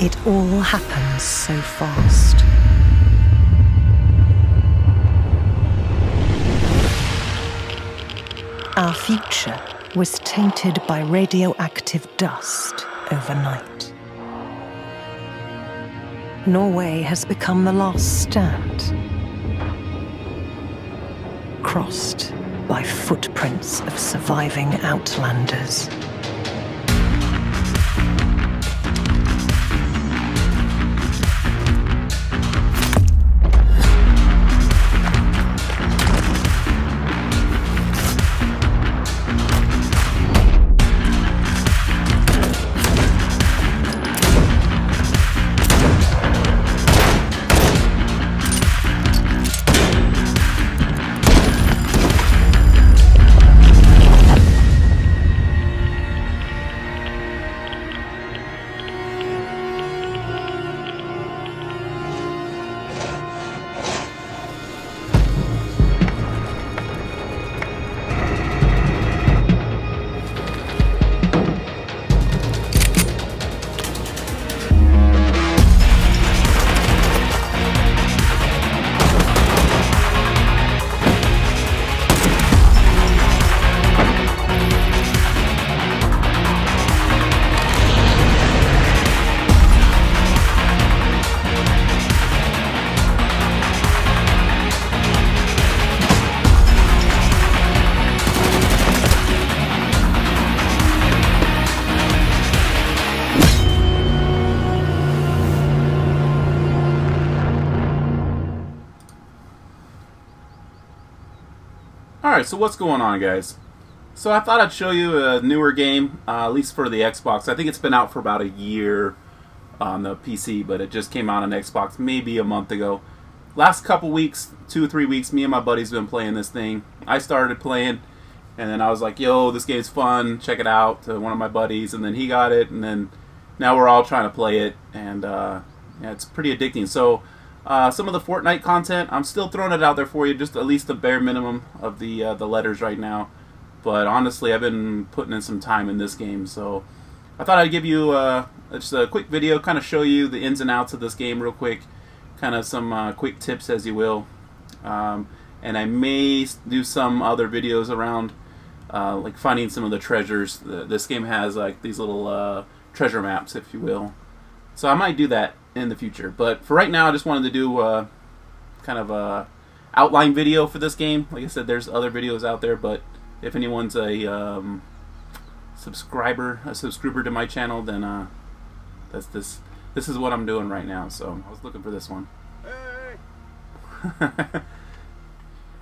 It all happens so fast. Our future was tainted by radioactive dust overnight. Norway has become the last stand, crossed by footprints of surviving outlanders. Alright, so what's going on, guys? So I thought I'd show you a newer game, at least for the Xbox. I think it's been out for about a year on the PC, but it just came out on Xbox maybe a month ago. Last couple weeks, 2 or 3 weeks, me and my buddies been playing this thing. I started playing, and then I was like, yo, this game's fun, check it out, to one of my buddies, and then he got it, and then now we're all trying to play it, and yeah, it's pretty addicting. So some of the Fortnite content, I'm still throwing it out there for you, just at least the bare minimum of the letters right now. But honestly, I've been putting in some time in this game, so I thought I'd give you just a quick video, kind of show you the ins and outs of this game real quick, kind of some quick tips, as you will. And I may do some other videos around, like finding some of the treasures. This game has like these little treasure maps, if you will. So I might do that in the future, but for right now I just wanted to do kind of a outline video for this game. Like I said, there's other videos out there, but if anyone's a subscriber to my channel, then that's this is what I'm doing right now. So I was looking for this one. Hey.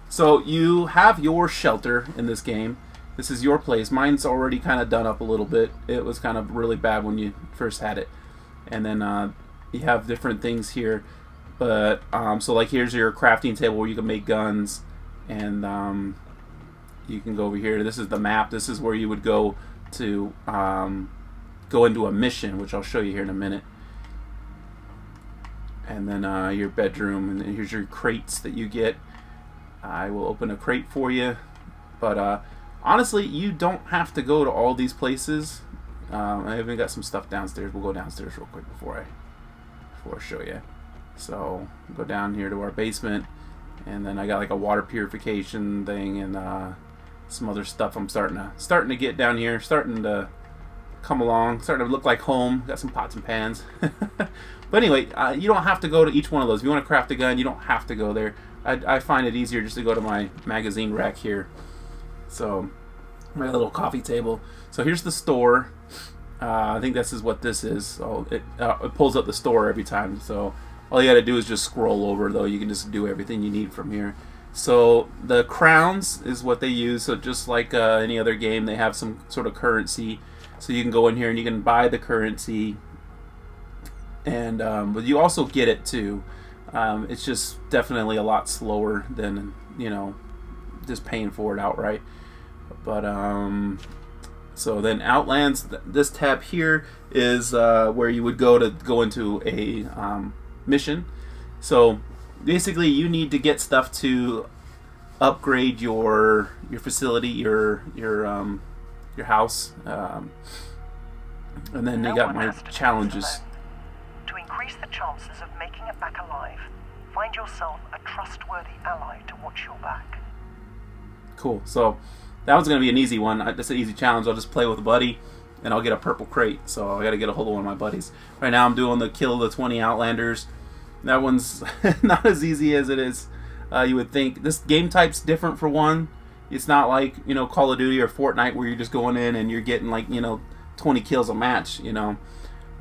So you have your shelter in this game. This is your place. Mine's already kind of done up a little bit. It was kind of really bad when you first had it. And then you have different things here, but so like here's your crafting table where you can make guns, and you can go over here. This is the map. This is where you would go to go into a mission, which I'll show you here in a minute. And then your bedroom, and then here's your crates that you get. I will open a crate for you, but honestly, you don't have to go to all these places. I even got some stuff downstairs. We'll go downstairs real quick before I show you. So go down here to our basement, and then I got like a water purification thing and some other stuff. I'm starting to get down here, starting to come along, starting to look like home. Got some pots and pans. But anyway, you don't have to go to each one of those. If you want to craft a gun, you don't have to go there. I find it easier just to go to my magazine rack here. So my little coffee table. So here's the store. I think this is what this is. So it pulls up the store every time. So all you got to do is just scroll over, though. You can just do everything you need from here. So the crowns is what they use. So just like any other game, they have some sort of currency. So you can go in here and you can buy the currency. And but you also get it too. It's just definitely a lot slower than, you know, just paying for it outright. But so then Outlands, this tab here is where you would go into a mission. So basically you need to get stuff to upgrade your facility, your house, and then they got my challenges. chances of making it back alive, find yourself a trustworthy ally to watch your back. Cool. So that was going to be an easy one. That's an easy challenge. I'll just play with a buddy, and I'll get a purple crate. So I got to get a hold of one of my buddies. Right now I'm doing the kill the 20 Outlanders. That one's not as easy as it is you would think. This game type's different for one. It's not like, you know, Call of Duty or Fortnite where you're just going in and you're getting like, you know, 20 kills a match, you know.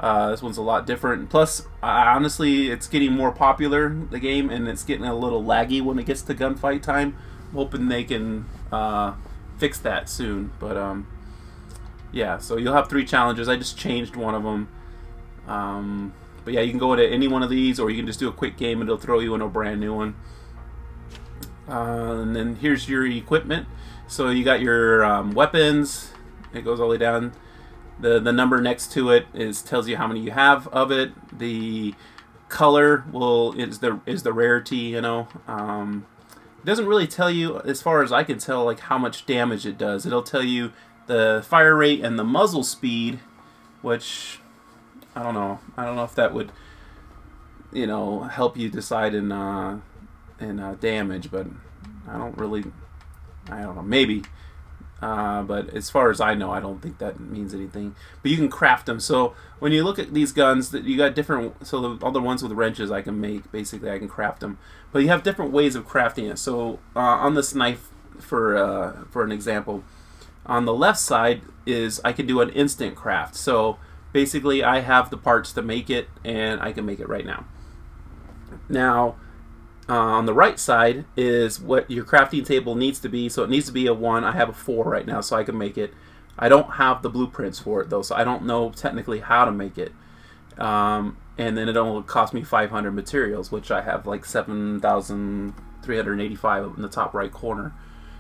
This one's a lot different. Plus, honestly, it's getting more popular, the game, and it's getting a little laggy when it gets to gunfight time. I'm hoping they can fix that soon. But, yeah, so you'll have 3 challenges. I just changed one of them. But, yeah, you can go into any one of these, or you can just do a quick game, and it'll throw you in a brand new one. And then here's your equipment. So you got your weapons. It goes all the way down. The number next to it tells you how many you have of it. The color is the rarity, you know. It doesn't really tell you, as far as I can tell, like how much damage it does. It'll tell you the fire rate and the muzzle speed, which I don't know. I don't know if that would, you know, help you decide in damage, but I don't know. Maybe. But as far as I know, I don't think that means anything. But you can craft them. So when you look at these guns, that you got different. So the other ones with wrenches I can make. Basically, I can craft them. But you have different ways of crafting it. So on this knife, for an example, on the left side is I can do an instant craft. So basically, I have the parts to make it, and I can make it right now. Now, on the right side is what your crafting table needs to be. So it needs to be a 1. I have a 4 right now, so I can make it. I don't have the blueprints for it, though, so I don't know technically how to make it. And then it only cost me 500 materials, which I have like 7,385 in the top right corner.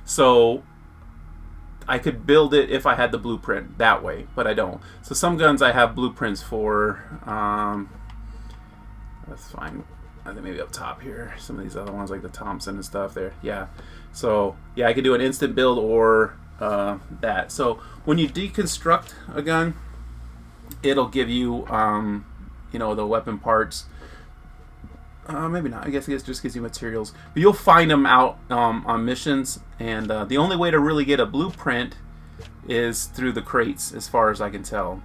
So I could build it if I had the blueprint that way, but I don't. So some guns I have blueprints for. That's fine. I think maybe up top here. Some of these other ones like the Thompson and stuff there. Yeah. So yeah, I could do an instant build or that. So when you deconstruct a gun, it'll give you you know, the weapon parts. Maybe not. I guess it just gives you materials. But you'll find them out on missions. And the only way to really get a blueprint is through the crates, as far as I can tell.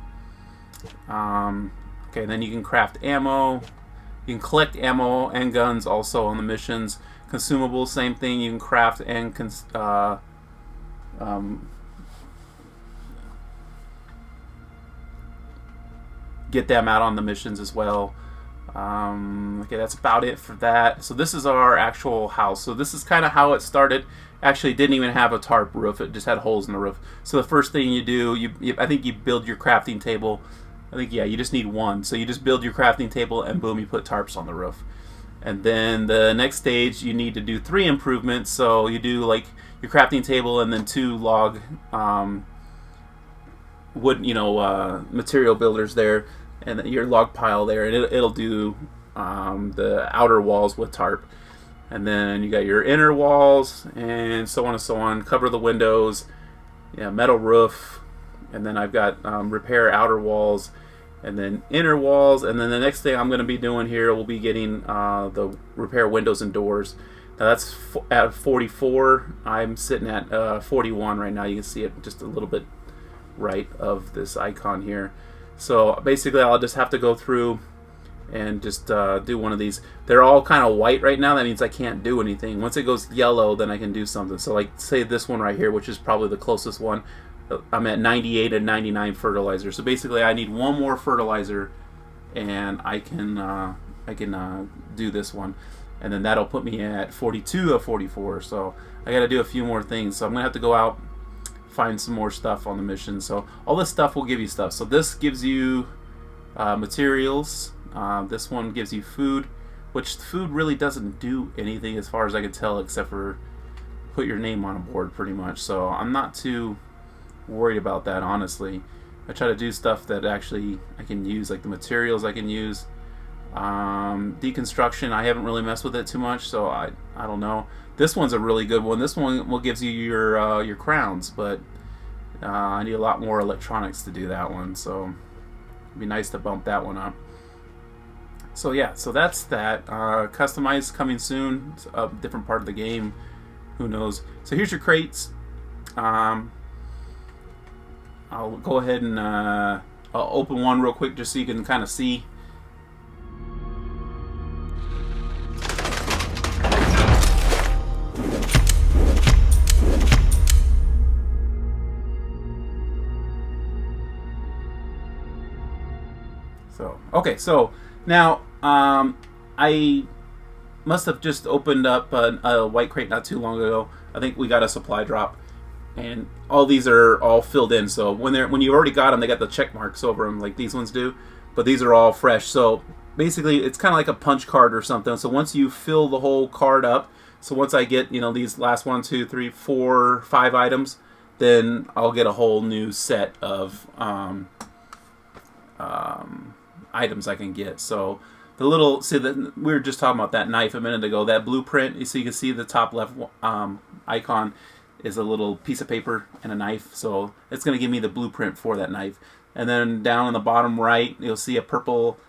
Okay, then you can craft ammo. You can collect ammo and guns also on the missions. Consumables, same thing. You can craft and get them out on the missions as well. Okay, that's about it for that. So this is our actual house. So this is kind of how it started. Actually, it didn't even have a tarp roof. It just had holes in the roof. So the first thing you do, I think you build your crafting table. I think, yeah, you just need 1. So you just build your crafting table and boom, you put tarps on the roof. And then the next stage, you need to do 3 improvements. So you do like your crafting table and then 2 log wood, you know, material builders there, and then your log pile there, and it'll do the outer walls with tarp. And then you got your inner walls and so on and so on. Cover the windows, yeah, metal roof, and then I've got repair outer walls, and then inner walls, and then the next thing I'm going to be doing here will be getting the repair windows and doors. Now that's at 44. I'm sitting at 41 right now. You can see it just a little bit right of this icon here. So basically I'll just have to go through and just do one of these. They're all kind of white right now. That means I can't do anything. Once it goes yellow, then I can do something. So like say this one right here, which is probably the closest one. I'm at 98 and 99 fertilizer. So basically, I need 1 more fertilizer, and I can do this one, and then that'll put me at 42 of 44. So I got to do a few more things. So I'm gonna have to go out, find some more stuff on the mission. So all this stuff will give you stuff. So this gives you materials. This one gives you food, which food really doesn't do anything as far as I can tell, except for put your name on a board, pretty much. So I'm not too worried about that, honestly. I try to do stuff that actually I can use, like the materials I can use. Deconstruction, I haven't really messed with it too much, so I don't know. This one's a really good one. This one will gives you your crowns, but I need a lot more electronics to do that one, so it'd be nice to bump that one up. So yeah, so that's that. Customized coming soon. It's a different part of the game. Who knows? So here's your crates. I'll go ahead and I'll open one real quick just so you can kind of see. So okay, so now I must have just opened up a white crate not too long ago. I think we got a supply drop, and all these are all filled in. So when you already got them, they got the check marks over them like these ones do, but these are all fresh. So basically, it's kind of like a punch card or something. So once you fill the whole card up, so once I get these last 1, 2, 3, 4, 5 items, then I'll get a whole new set of items I can get. So the little, we were just talking about that knife a minute ago. That blueprint, so you can see the top left icon is a little piece of paper and a knife. So it's going to give me the blueprint for that knife. And then down in the bottom right, you'll see a purple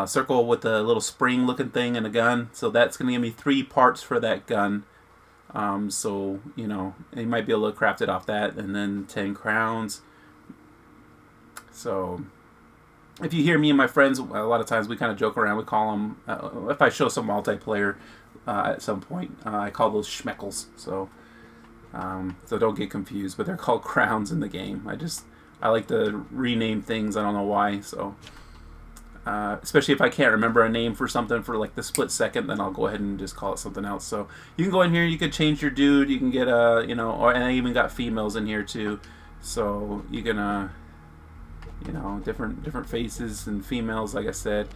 circle with a little spring-looking thing and a gun. So that's going to give me 3 parts for that gun. So you might be able to craft it off that, and then 10 crowns. So if you hear me and my friends, a lot of times we kind of joke around. We call them, if I show some multiplayer at some point, I call those schmeckles. So don't get confused, but they're called crowns in the game. I like to rename things. I don't know why. So especially if I can't remember a name for something for like the split second, then I'll go ahead and just call it something else. So you can go in here, you can change your dude, you can get and I even got females in here too. So you can different faces and females, like I said.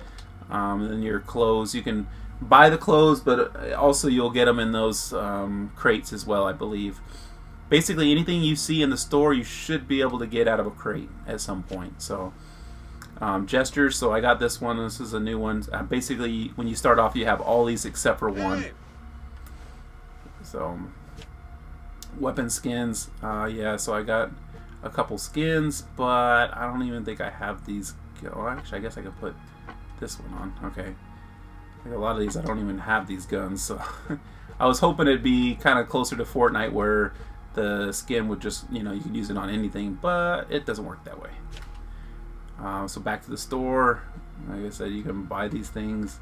And then your clothes, you can buy the clothes, but also you'll get them in those crates as well, I believe. Basically, anything you see in the store, you should be able to get out of a crate at some point. So gestures, so I got this one. This is a new one. Basically, when you start off, you have all these except for one. So weapon skins, yeah, so I got a couple skins, but I don't even think I have these. Oh, actually, I guess I could put this one on. Okay. Like a lot of these, I don't even have these guns, so I was hoping it'd be kind of closer to Fortnite where the skin would just, you can use it on anything, but it doesn't work that way. So back to the store. Like I said, you can buy these things.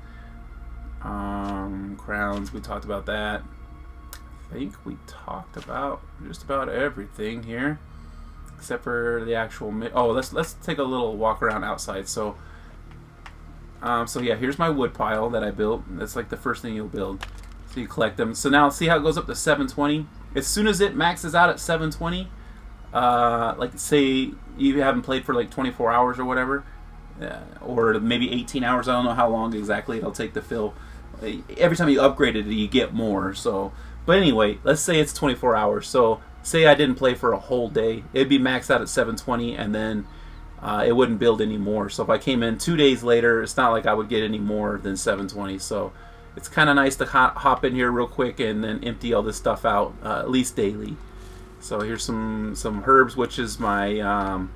Crowns, we talked about that. I think we talked about just about everything here, except for the actual. Let's take a little walk around outside. So yeah, here's my wood pile that I built. That's like the first thing you'll build. So you collect them. So now see how it goes up to 720. As soon as it maxes out at 720, like say you haven't played for like 24 hours or whatever, or maybe 18 hours. I don't know how long exactly it'll take to fill. Every time you upgrade it, you get more. So, but anyway, let's say it's 24 hours. So say I didn't play for a whole day, it'd be maxed out at 720, and then it wouldn't build anymore. So if I came in 2 days later, it's not like I would get any more than 720. So it's kind of nice to hop in here real quick and then empty all this stuff out, at least daily. So here's some herbs, which is my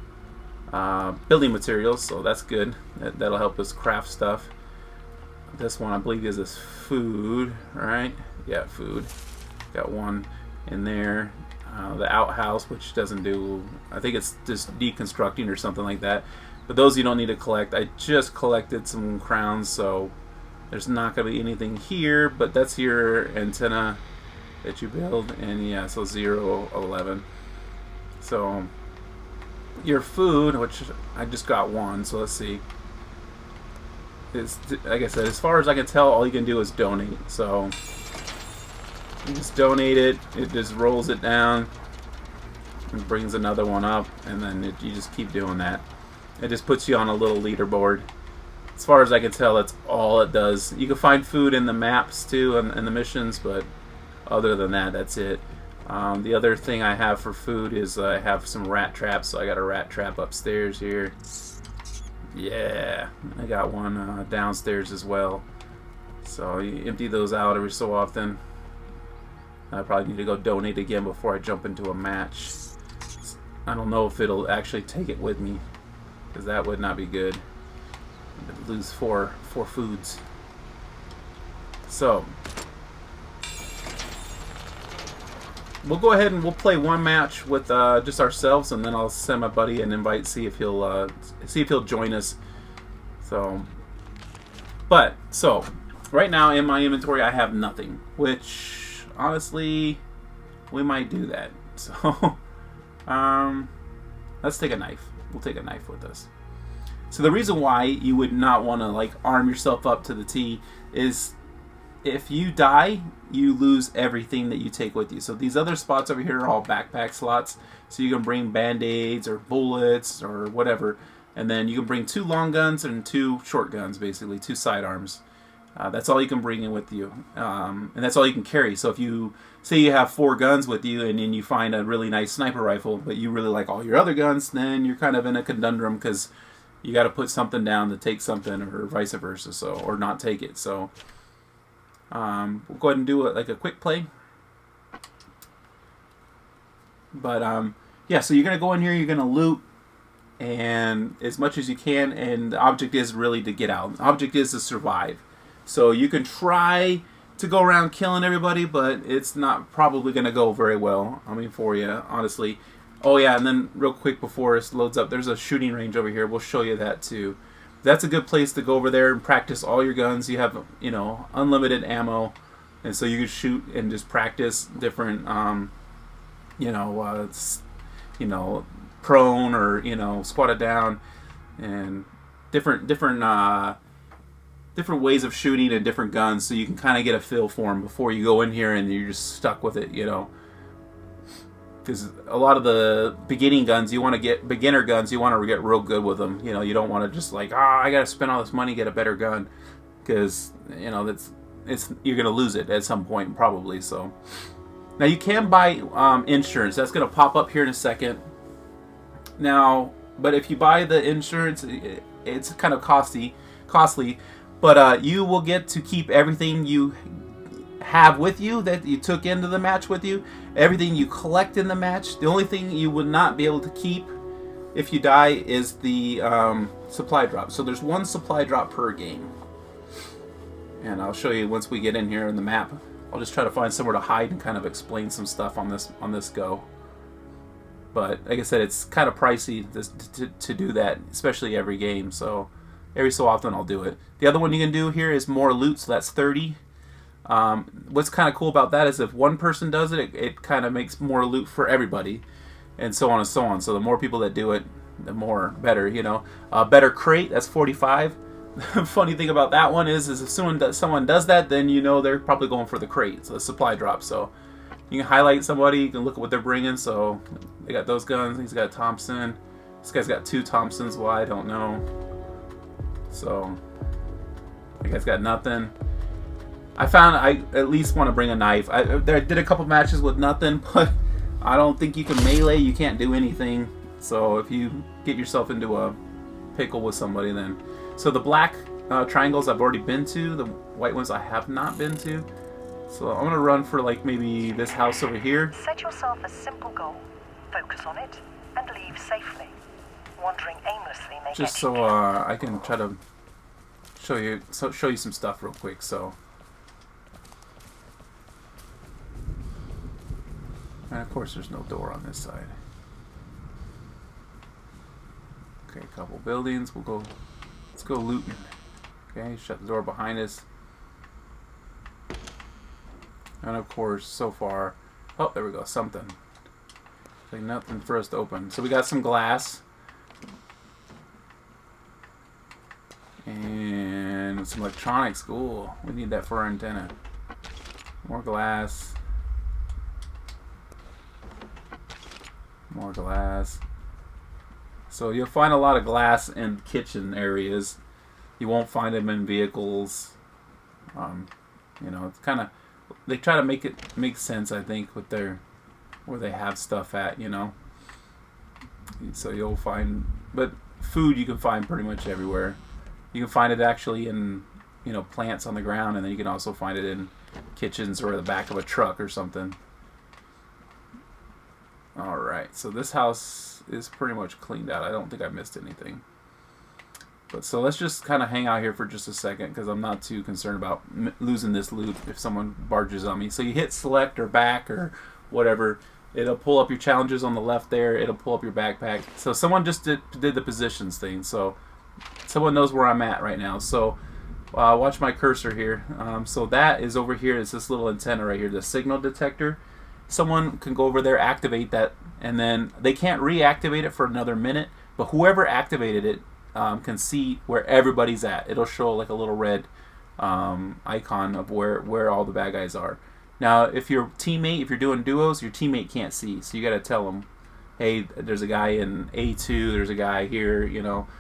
building materials. So that's good. That'll help us craft stuff. This one I believe is this food, right? Yeah, food. Got one in there. The outhouse, which doesn't do, I think it's just deconstructing or something like that. But those you don't need to collect. I just collected some crowns, so there's not going to be anything here, but that's your antenna that you build, and yeah, so 0, 11. So your food, which I just got one, so let's see. It's, like I said, as far as I can tell, all you can do is donate. So you just donate it, it just rolls it down and brings another one up, and then you just keep doing that. It just puts you on a little leaderboard. As far as I can tell, that's all it does. You can find food in the maps too and the missions, but other than that, that's it. The other thing I have for food is I have some rat traps, so I got a rat trap upstairs here. Yeah, I got one downstairs as well. So you empty those out every so often. I probably need to go donate again before I jump into a match. I don't know if it'll actually take it with me, because that would not be good. lose four foods. So we'll go ahead and we'll play one match with just ourselves, and then I'll send my buddy an invite, see if he'll join us. So right now in my inventory I have nothing, which honestly we might do that. So let's take a knife. We'll take a knife with us. So the reason why you would not want to like arm yourself up to the T is if you die, you lose everything that you take with you. So these other spots over here are all backpack slots. So you can bring band-aids or bullets or whatever. And then you can bring 2 long guns and 2 short guns, basically, 2 sidearms. That's all you can bring in with you. And that's all you can carry. So if you say you have 4 guns with you and then you find a really nice sniper rifle, but you really like all your other guns, then you're kind of in a conundrum because you got to put something down to take something, or vice versa, so, or not take it. So we'll go ahead and do like a quick play. But yeah, so you're gonna go in here, you're gonna loot, and as much as you can. And the object is really to get out. The object is to survive. So you can try to go around killing everybody, but it's not probably gonna go very well. I mean, for you, honestly. Oh yeah, and then real quick before it loads up, there's a shooting range over here. We'll show you that too. That's a good place to go over there and practice all your guns. You have, you know, unlimited ammo, and so you can shoot and just practice different, you know, prone or, you know, squatted down, and different ways of shooting and different guns, so you can kind of get a feel for them before you go in here and you're just stuck with it, you know. Because a lot of the beginner guns, you want to get real good with them. You know, you don't want to just like, I got to spend all this money to get a better gun, because, you know, you're going to lose it at some point probably. So now you can buy insurance. That's going to pop up here in a second. Now, but if you buy the insurance, it's kind of costly. But you will get to keep everything you have with you that you took into the match with you, everything you collect in the match. The only thing you would not be able to keep if you die is the supply drop. So there's 1 supply drop per game, and I'll show you once we get in here in the map. I'll just try to find somewhere to hide and kind of explain some stuff on this go. But like I said, it's kind of pricey to do that, especially every game. So every so often I'll do it. The other one you can do here is more loot, so that's 30. What's kind of cool about that is if one person does it, it kind of makes more loot for everybody, and so on and so on. So the more people that do it, the more better, you know. Better crate, that's 45. Funny thing about that one is if someone does that, then you know they're probably going for the crate, so the supply drop. So you can highlight somebody, you can look at what they're bringing. So they got those guns. He's got a Thompson. This guy's got 2 Thompsons. Why, I don't know. So that guy's got nothing. I found I at least want to bring a knife. I did a couple matches with nothing, but I don't think you can melee. You can't do anything. So if you get yourself into a pickle with somebody, then. So the black triangles I've already been to. The white ones I have not been to. So I'm going to run for like maybe this house over here. Set yourself a simple goal. Focus on it and leave safely. Wandering aimlessly may Just get so you I can try to show you some stuff real quick. So. And of course there's no door on this side. Okay, a couple buildings. Let's go looting. Okay, shut the door behind us. And of course, so far, oh, there we go, something. Like nothing for us to open. So we got some glass. And some electronics. Cool. We need that for our antenna. More glass. More glass. So you'll find a lot of glass in kitchen areas. You won't find them in vehicles. You know, it's kind of, they try to make it make sense, I think, with where they have stuff at, you know. So you'll find, but food you can find pretty much everywhere. You can find it actually in, you know, plants on the ground, and then you can also find it in kitchens or the back of a truck or something. Alright, so this house is pretty much cleaned out. I don't think I missed anything. But so let's just kind of hang out here for just a second because I'm not too concerned about losing this loot if someone barges on me. So you hit select or back or whatever. It'll pull up your challenges on the left there. It'll pull up your backpack. So someone just did the positions thing. So someone knows where I'm at right now. So watch my cursor here. So that is over here. It's this little antenna right here, the signal detector. Someone can go over there, activate that, and then they can't reactivate it for another minute. But whoever activated it can see where everybody's at. It'll show like a little red icon of where all the bad guys are. Now, if your teammate, if you're doing duos, your teammate can't see. So you got to tell them, hey, there's a guy in A2, there's a guy here,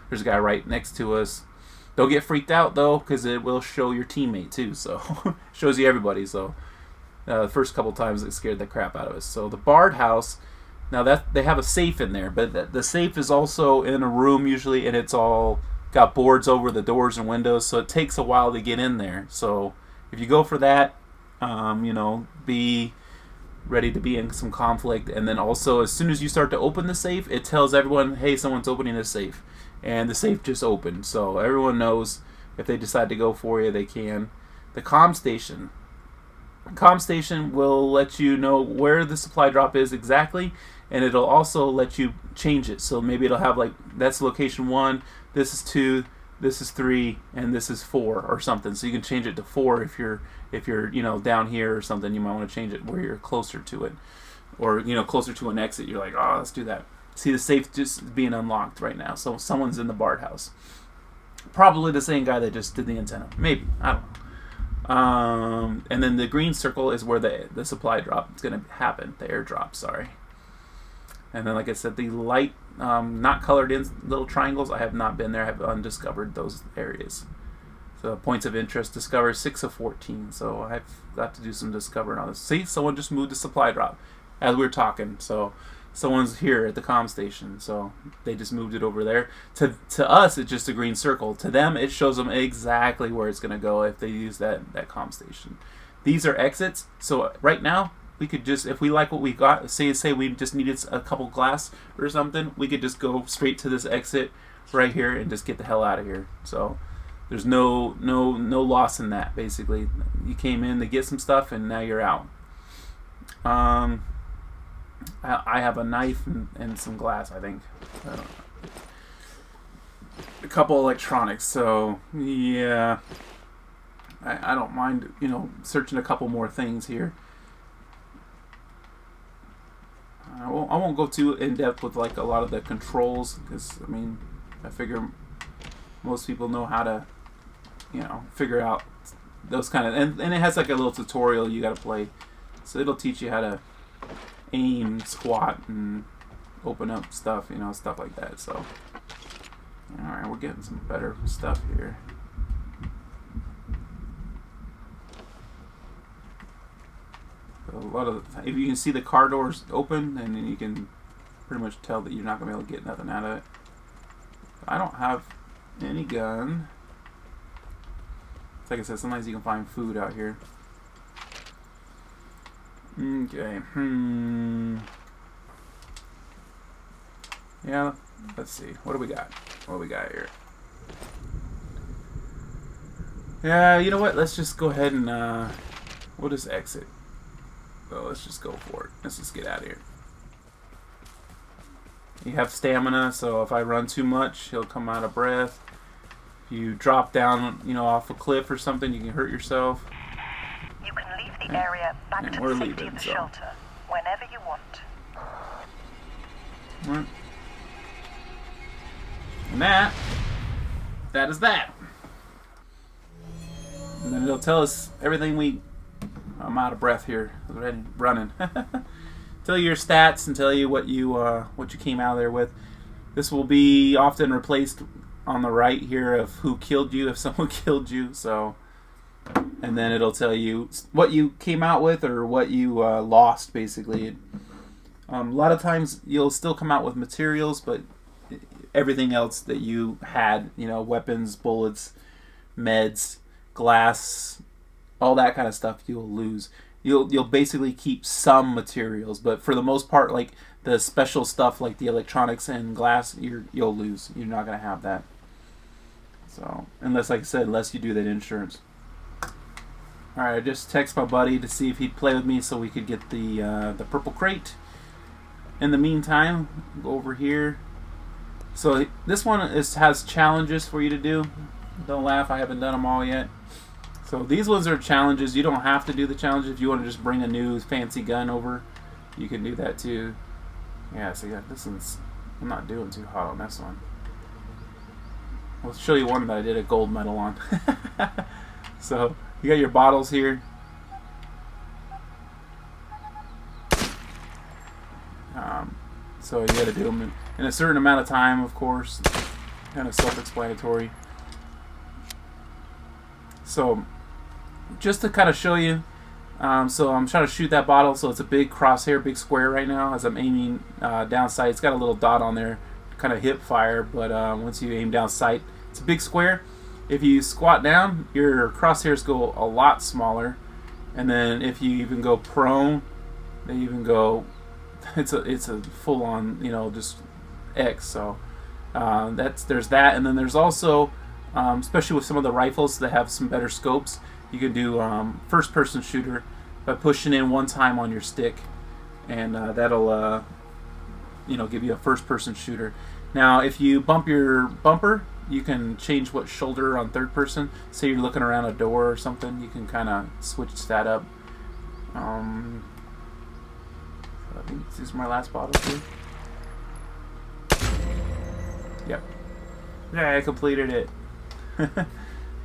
there's a guy right next to us. Don't get freaked out, though, because it will show your teammate, too. So it shows you everybody. So the first couple times it scared the crap out of us. So the Bard House, now that they have a safe in there, but the safe is also in a room usually, and it's all got boards over the doors and windows, so it takes a while to get in there. So if you go for that, be ready to be in some conflict. And then also, as soon as you start to open the safe, it tells everyone, hey, someone's opening the safe. And the safe just opened. So everyone knows if they decide to go for you, they can. The comm station. Comm station will let you know where the supply drop is exactly, and it'll also let you change it. So maybe it'll have like, that's location 1, this is 2, this is 3, and this is 4 or something. So you can change it to 4 if you're down here or something. You might want to change it where you're closer to it, or closer to an exit. You're like, oh, let's do that. See the safe just being unlocked right now. So someone's in the Bard House. Probably the same guy that just did the antenna. Maybe, I don't know. And then the green circle is where the supply drop is going to happen. The airdrop, sorry. And then, like I said, the light, not colored in little triangles, I have not been there. I have undiscovered those areas. So points of interest, discover 6 of 14. So I've got to do some discovering on this. See, someone just moved the supply drop as we were talking. So someone's here at the comm station. So they just moved it over there. To us, it's just a green circle. To them, it shows them exactly where it's going to go if they use that comm station. These are exits. So right now, we could just, if we like what we got, say we just needed a couple glass or something, we could just go straight to this exit right here and just get the hell out of here. So there's no loss in that, basically. You came in to get some stuff and now you're out. I have a knife and some glass, I think. A couple electronics, so yeah. I don't mind, searching a couple more things here. I won't go too in depth with like a lot of the controls because I figure most people know how to, figure out those kind of, and it has like a little tutorial you got to play, so it'll teach you how to aim, squat, and open up stuff, stuff like that. So, all right, we're getting some better stuff here. A lot of, if you can see the car doors open, and then you can pretty much tell that you're not gonna be able to get nothing out of it. I don't have any gun. Like I said, sometimes you can find food out here. Okay. Yeah. Let's see. What do we got? What do we got here? Yeah. You know what? Let's just go ahead and we'll just exit. So let's just go for it. Let's just get out of here. You have stamina, so if I run too much, he'll come out of breath. If you drop down, off a cliff or something, you can hurt yourself. You can leave the area back to the safety of the shelter whenever you want. Right. And that is that. And then it'll tell us everything I'm out of breath here. I'm running. Tell you your stats and tell you what you came out of there with. This will be often replaced on the right here of who killed you if someone killed you. So, and then it'll tell you what you came out with or what you lost, basically. A lot of times you'll still come out with materials, but everything else that you had, weapons, bullets, meds, glass, all that kind of stuff, you'll lose. You'll basically keep some materials, but for the most part, like the special stuff, like the electronics and glass, you'll lose. You're not gonna have that. So unless, like I said, unless you do that insurance. All right, I just text my buddy to see if he'd play with me so we could get the purple crate. In the meantime, go over here. So this one has challenges for you to do. Don't laugh, I haven't done them all yet. So these ones are challenges. You don't have to do the challenges. If you want to just bring a new fancy gun over, you can do that too. Yeah, so yeah, this one's, I'm not doing too hot on this one. I'll show you one that I did a gold medal on. So you got your bottles here. So you got to do them in a certain amount of time, of course. Kind of self-explanatory. So just to kind of show you, so I'm trying to shoot that bottle. So it's a big crosshair, big square right now as I'm aiming down sight. It's got a little dot on there, kind of hip fire, but once you aim down sight, it's a big square. If you squat down, your crosshairs go a lot smaller, and then if you even go prone, they even go. It's a full on, you know, just X. So there's that, and then there's also, especially with some of the rifles that have some better scopes, you can do first person shooter by pushing in one time on your stick, and that'll you know, give you a first person shooter. Now if you bump your bumper, you can change what shoulder on third person. Say you're looking around a door or something, you can kind of switch that up. I think this is my last bottle too. Yep. Yeah, I completed it.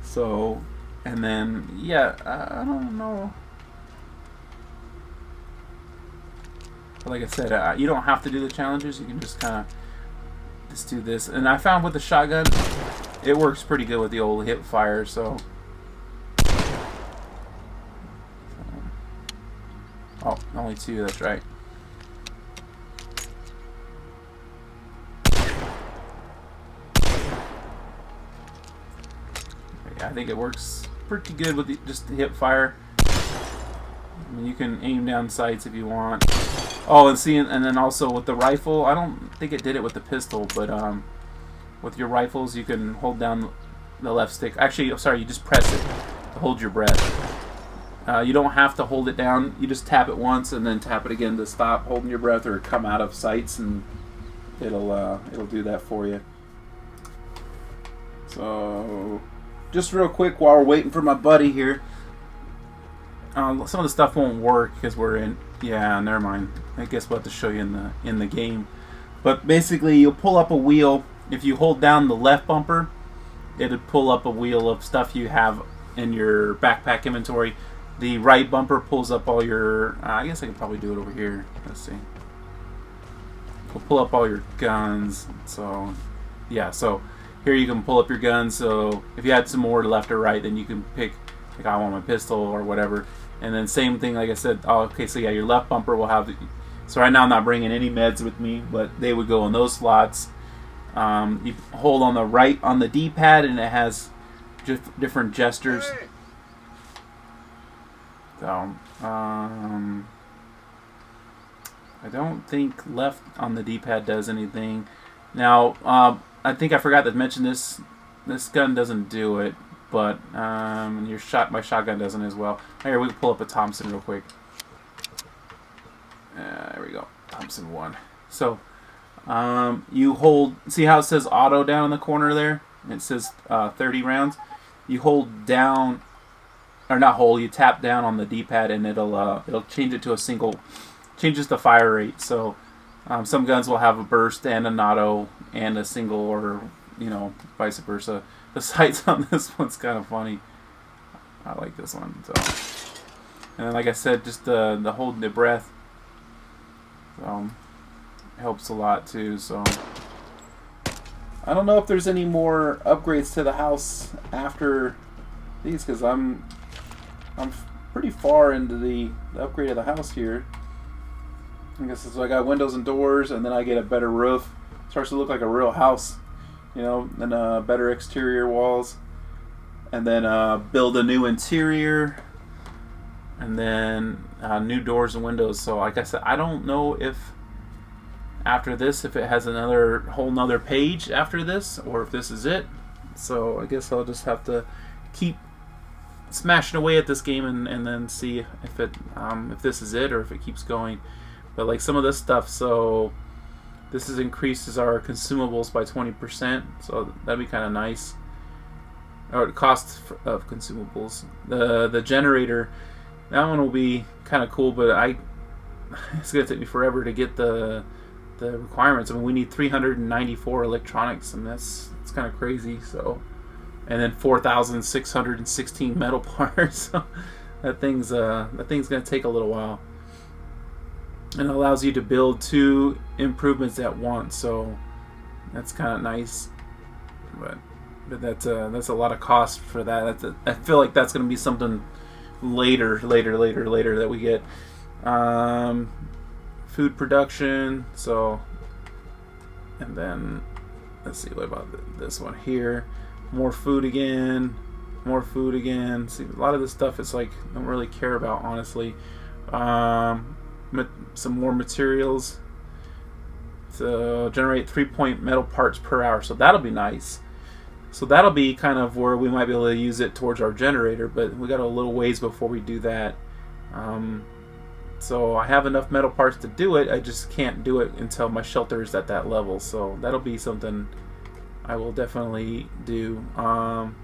So, and then, yeah, I don't know. But like I said, you don't have to do the challenges. You can just kind of just do this. And I found with the shotgun, it works pretty good with the old hip fire. So, oh, only two. That's right. I think it works pretty good with just the hip fire. I mean, you can aim down sights if you want. Oh, and see, and then also with the rifle, I don't think it did it with the pistol, but with your rifles, you can hold down the left stick. Actually, sorry, you just press it to hold your breath. You don't have to hold it down. You just tap it once and then tap it again to stop holding your breath or come out of sights, and it'll do that for you. So. Just real quick while we're waiting for my buddy here. Some of the stuff won't work because we're in. Yeah, never mind. I guess we'll have to show you in the game. But basically, you'll pull up a wheel. If you hold down the left bumper, it'll pull up a wheel of stuff you have in your backpack inventory. The right bumper pulls up all your. I guess I could probably do it over here. Let's see. We'll pull up all your guns. So, yeah. So. Here you can pull up your gun, so if you had some more left or right, then you can pick, like, I want my pistol or whatever. And then same thing, like I said, oh, okay, so yeah, your left bumper will have, so right now I'm not bringing any meds with me, but they would go in those slots. You hold on the right on the D-pad, and it has different gestures. So, I don't think left on the D-pad does anything. Now, I think I forgot to mention this. This gun doesn't do it, but my shotgun doesn't as well. Here, we can pull up a Thompson real quick. There we go, Thompson 1. So you hold. See how it says auto down in the corner there? It says 30 rounds. You hold down, or not hold. You tap down on the D-pad, and it'll change it to a single. Changes the fire rate. So. Some guns will have a burst and an auto and a single, or, you know, vice versa. The sights on this one's kind of funny. I like this one. So, and then, like I said, just the holding the breath helps a lot too. So I don't know if there's any more upgrades to the house after these, because I'm pretty far into the upgrade of the house here. I guess so. I got windows and doors, and then I get a better roof. Starts to look like a real house, you know, and better exterior walls, and then build a new interior, and then new doors and windows. So, like I said, I don't know if after this, if it has another whole nother page after this, or if this is it. So I guess I'll just have to keep smashing away at this game and then see if this is it or if it keeps going. But like some of this stuff, so this increases our consumables by 20%, so that'd be kind of nice. Or the cost of consumables. The generator, that one will be kind of cool, but it's gonna take me forever to get the requirements. I mean, we need 394 electronics, and that's kind of crazy. So, and then 4,616 metal parts. So that thing's gonna take a little while. And it allows you to build 2 improvements at once, so that's kind of nice. But that's a lot of cost for that. I feel like that's going to be something later that we get. Food production. So, and then let's see, what about this one here? More food again. More food again. See, a lot of this stuff is like I don't really care about, honestly. Some more materials to generate 3-point metal parts per hour, so that'll be nice. So that'll be kind of where we might be able to use it towards our generator, but we got a little ways before we do that. So I have enough metal parts to do it, I just can't do it until my shelter is at that level, so that'll be something I will definitely do. And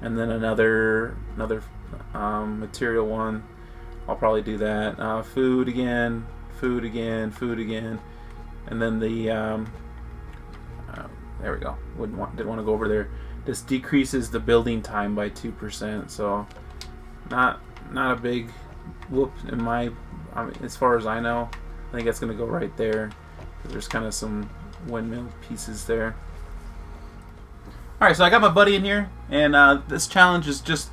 then another material one, I'll probably do that. Food again, and then the there we go. Didn't want to go over there. This decreases the building time by 2%, so not a big whoop in my. As far as I know, I think that's going to go right there. There's kind of some windmill pieces there. All right, so I got my buddy in here, and this challenge is just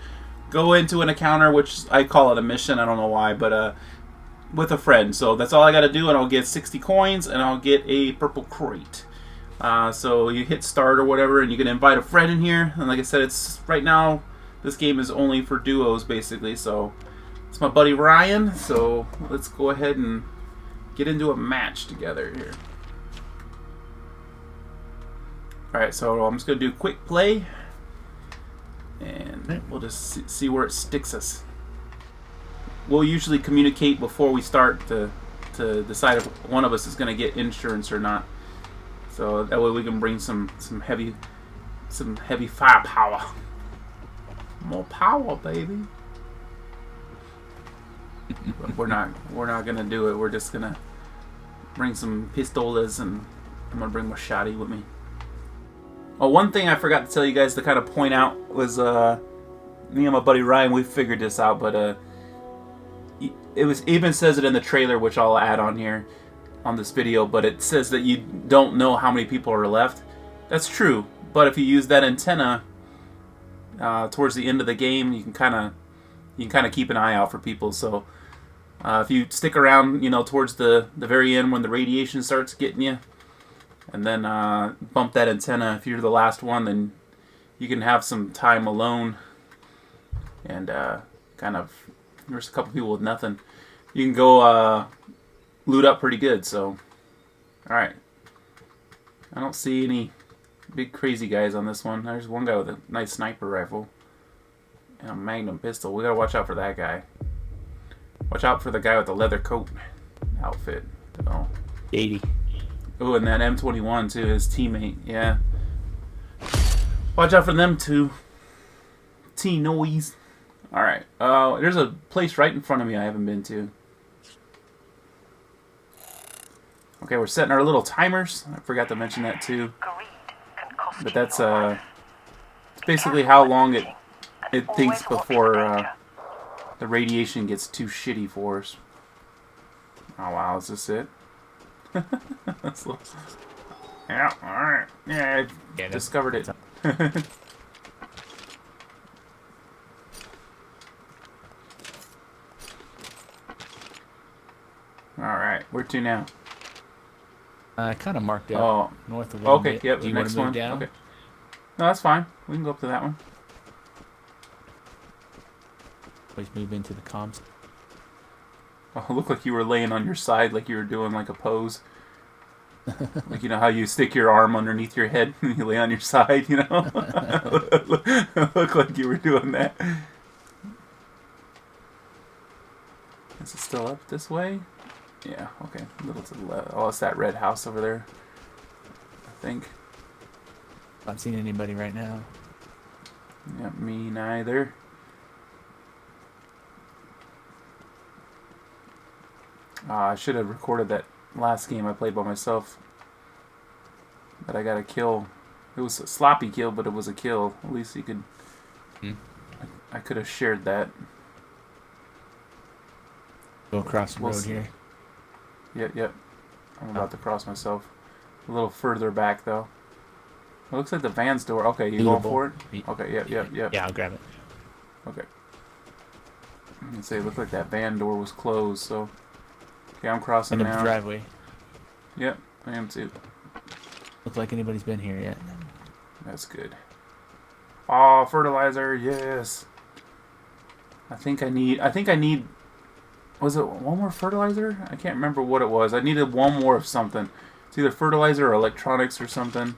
go into an encounter, which I call it a mission. I don't know why, but with a friend. So that's all I got to do, and I'll get 60 coins, and I'll get a purple crate. So you hit start or whatever, and you can invite a friend in here. And like I said, it's right now this game is only for duos basically. So it's my buddy Ryan. So let's go ahead and get into a match together here. All right, so I'm just gonna do quick play, and we'll just see where it sticks us. We'll usually communicate before we start to decide if one of us is gonna get insurance or not. So that way we can bring some heavy firepower. More power, baby. But we're not gonna do it. We're just gonna bring some pistolas, and I'm gonna bring my shotty with me. Oh, one thing I forgot to tell you guys to kind of point out was me and my buddy Ryan, we figured this out, but it even says it in the trailer, which I'll add on here on this video, but it says that you don't know how many people are left. That's true, but if you use that antenna towards the end of the game, you can kind of keep an eye out for people. So if you stick around, towards the very end when the radiation starts getting you, and then bump that antenna, if you're the last one, then you can have some time alone, and there's a couple people with nothing. You can go loot up pretty good. So, alright. I don't see any big crazy guys on this one. There's one guy with a nice sniper rifle and a magnum pistol. We gotta watch out for that guy. Watch out for the guy with the leather coat outfit. Oh. 80. Oh, and that M21 too, his teammate. Yeah. Watch out for them too. T-noise. Alright. There's a place right in front of me I haven't been to. Okay, we're setting our little timers. I forgot to mention that too. But that's it's basically how long it thinks before the radiation gets too shitty for us. Oh wow, is this it? That's yeah, alright. Yeah, I discovered it. Alright, where to now? Kind of marked out north of okay, bit. yep, Do you next want one. to move down? Okay. No, that's fine. We can go up to that one. Please move into the comms. Oh, it looked like you were laying on your side, like you were doing like a pose. Like, you know how you stick your arm underneath your head and you lay on your side, you know? Look like you were doing that. Is it still up this way? Yeah, okay. A little to the left. Oh, it's that red house over there, I think. Not seeing anybody right now. Yeah, me neither. I should have recorded that last game I played by myself. That I got a kill. It was a sloppy kill, but it was a kill. At least you could... I could have shared that. Go across the road here. Yep. I'm about to cross myself. A little further back, though. It looks like the van's door. Okay, you going for it? Okay, yep. Yeah, I'll grab it. Okay. Let's say it looked like that van door was closed, so... Okay, I'm crossing In the now. driveway. Yep, I am too. Look like anybody's been here yet. That's good. Oh, fertilizer, yes. I think I need... Was it one more fertilizer? I can't remember what it was. I needed one more of something. It's either fertilizer or electronics or something.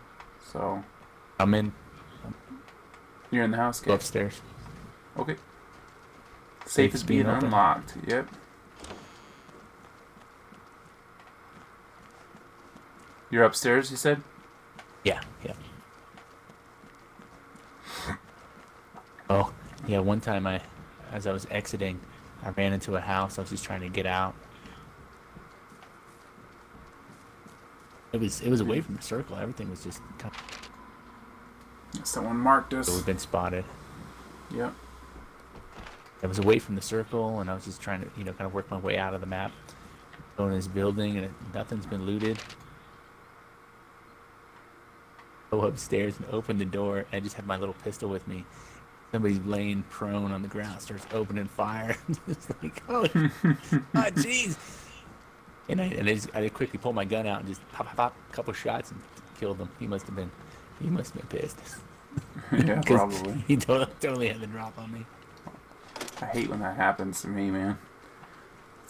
So... I'm in. You're in the house? Go upstairs. Okay. Safe is being unlocked. Yep. You're upstairs, you said? Yeah. Oh, yeah, one time as I was exiting, I ran into a house. I was just trying to get out. It was away from the circle. Everything was just kind of... Someone marked us. So we've been spotted. Yep. I was away from the circle, and I was just trying to, kind of work my way out of the map. Go in this building, and nothing's been looted. Go upstairs and open the door. I just had my little pistol with me. Somebody's laying prone on the ground, starts opening fire. It's like, oh jeez. And I quickly pulled my gun out and just pop, a couple shots and killed him. He must have been pissed. Yeah, probably. He totally had the drop on me. I hate when that happens to me, man.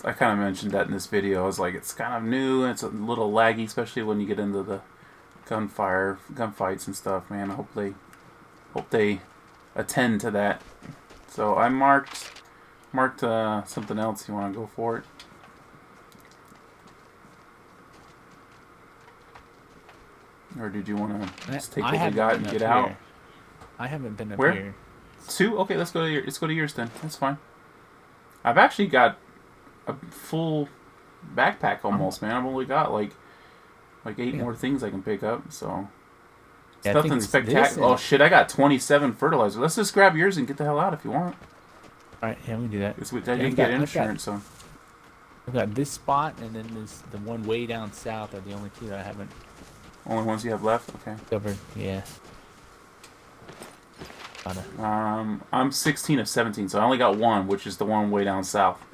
I kind of mentioned that in this video. I was like, it's kind of new and it's a little laggy, especially when you get into the gunfights and stuff, man. I hope they attend to that. So I marked something else. You want to go for it? Or did you want to just take what we got and get out? I haven't been up Where? here. 2? Okay, let's go to yours then. That's fine. I've actually got a full backpack almost, man. I've only got like 8 more things I can pick up, so it's nothing spectacular. Oh shit, I got 27 fertilizer. Let's just grab yours and get the hell out if you want. Alright, yeah, we can do that. I didn't get insurance, so I've got this spot and then there's the one way down south are the only two that I haven't only ones you have left? Okay. covered, yeah. I'm 16 of 17, so I only got one, which is the one way down south.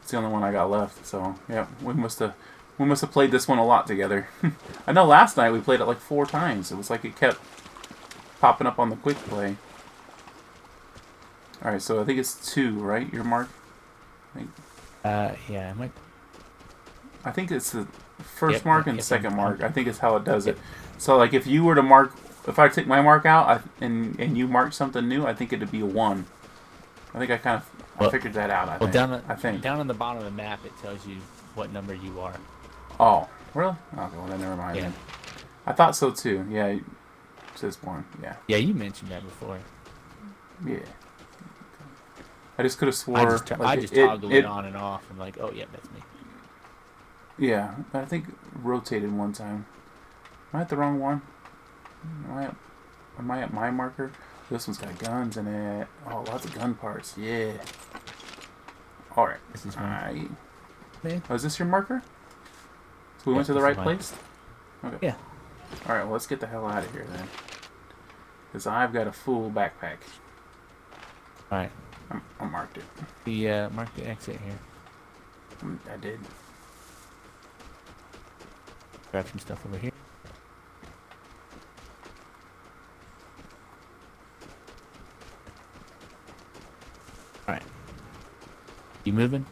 It's the only one I got left, so yeah, we must have played this one a lot together. I know last night we played it like 4 times. It was like it kept popping up on the quick play. Alright, so I think it's 2, right? Your mark? Yeah, I think it's the first mark and second mark. I think it's how it does it. So like if you were to mark, if I take my mark out and you mark something new, I think it'd be a 1. I think I figured that out. I think down on the bottom of the map it tells you what number you are. Oh, really? Okay, well then never mind. Yeah. Then. I thought so too. Yeah, it says 1. Yeah. Yeah, you mentioned that before. Yeah. I just could have swore. I just toggle it on and off and like, oh yeah, that's me. Yeah, I think rotated one time. Am I at the wrong one? Am I at my marker? This one's got guns in it. Oh, lots of gun parts. Yeah. All right. This is mine. Oh, is this your marker? So we went to the right place? Okay. Yeah. All right. Well, let's get the hell out of here then, because I've got a full backpack. All right. I marked it. Mark the exit here. I did. Grab some stuff over here. All right. You moving?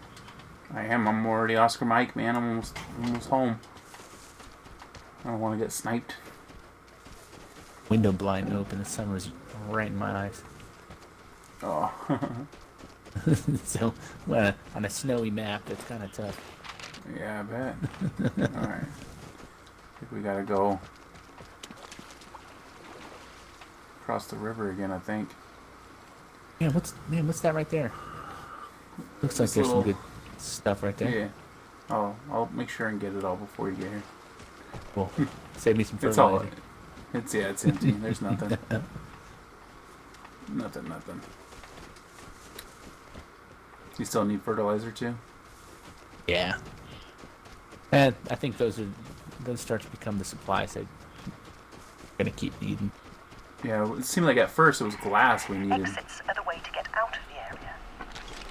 I am. I'm already Oscar Mike, man. I'm almost home. I don't want to get sniped. Window blind open. The sun was right in my eyes. Oh. So, on a snowy map, that's kind of tough. Yeah, I bet. Alright. I think we gotta go across the river again, I think. Yeah, what's that right there? Looks like This there's little- some good stuff right there. Yeah. Oh, I'll make sure and get it all before you get here. Cool. Save me some It's all. fertilizer. It's empty. There's nothing. Nothing. You still need fertilizer too? Yeah. And I think those start to become the supplies I'm gonna keep needing. Yeah, it seemed like at first it was glass we needed. Exits are the way to get out of the area.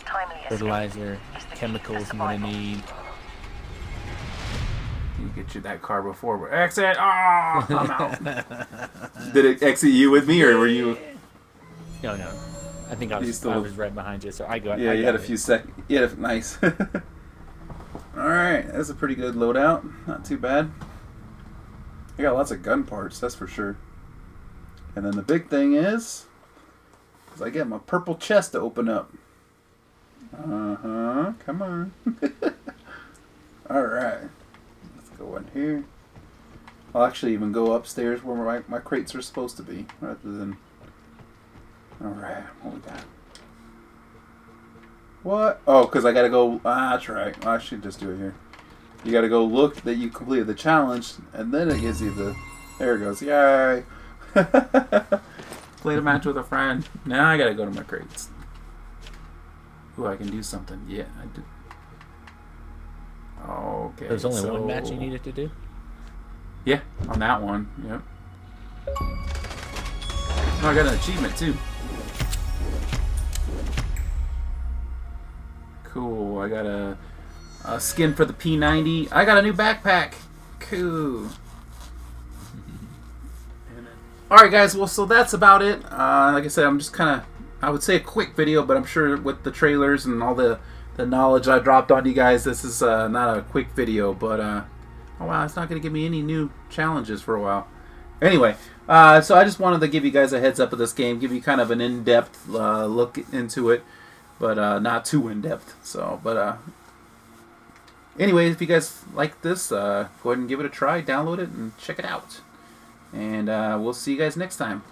Timely escape Fertilizer, is the key to chemicals I'm gonna survival. need. You get you that car before, but exit! Oh, I'm out. Did it exit you with me, or were you? No. I think I You was still- right behind you, so I got. Yeah, I you got had a it. few seconds. Yeah, nice. All right, that's a pretty good loadout. Not too bad. I got lots of gun parts, that's for sure. And then the big thing is I get my purple chest to open up. Come on. All right, let's go in here. I'll actually even go upstairs where my crates are supposed to be, rather than. All right, what we got? What? Oh, because I gotta go. That's right. I should just do it here. You gotta go look that you completed the challenge, and then it gives you the. There it goes. Yay! Played a match with a friend. Now I gotta go to my crates. Ooh, I can do something. Yeah, I did. Okay. There's only so- one match you needed to do. Yeah, on that one. Yep. Oh, I got an achievement too. Cool. I got a skin for the P90. I got a new backpack. Cool. Alright guys, well, so that's about it. Like I said, I'm just kind of, I would say a quick video, but I'm sure with the trailers and all the knowledge I dropped on you guys, this is not a quick video, but oh wow, it's not going to give me any new challenges for a while. Anyway, so I just wanted to give you guys a heads up of this game, give you kind of an in-depth look into it, but not too in-depth. So, but anyway, if you guys like this, go ahead and give it a try, download it, and check it out. And we'll see you guys next time.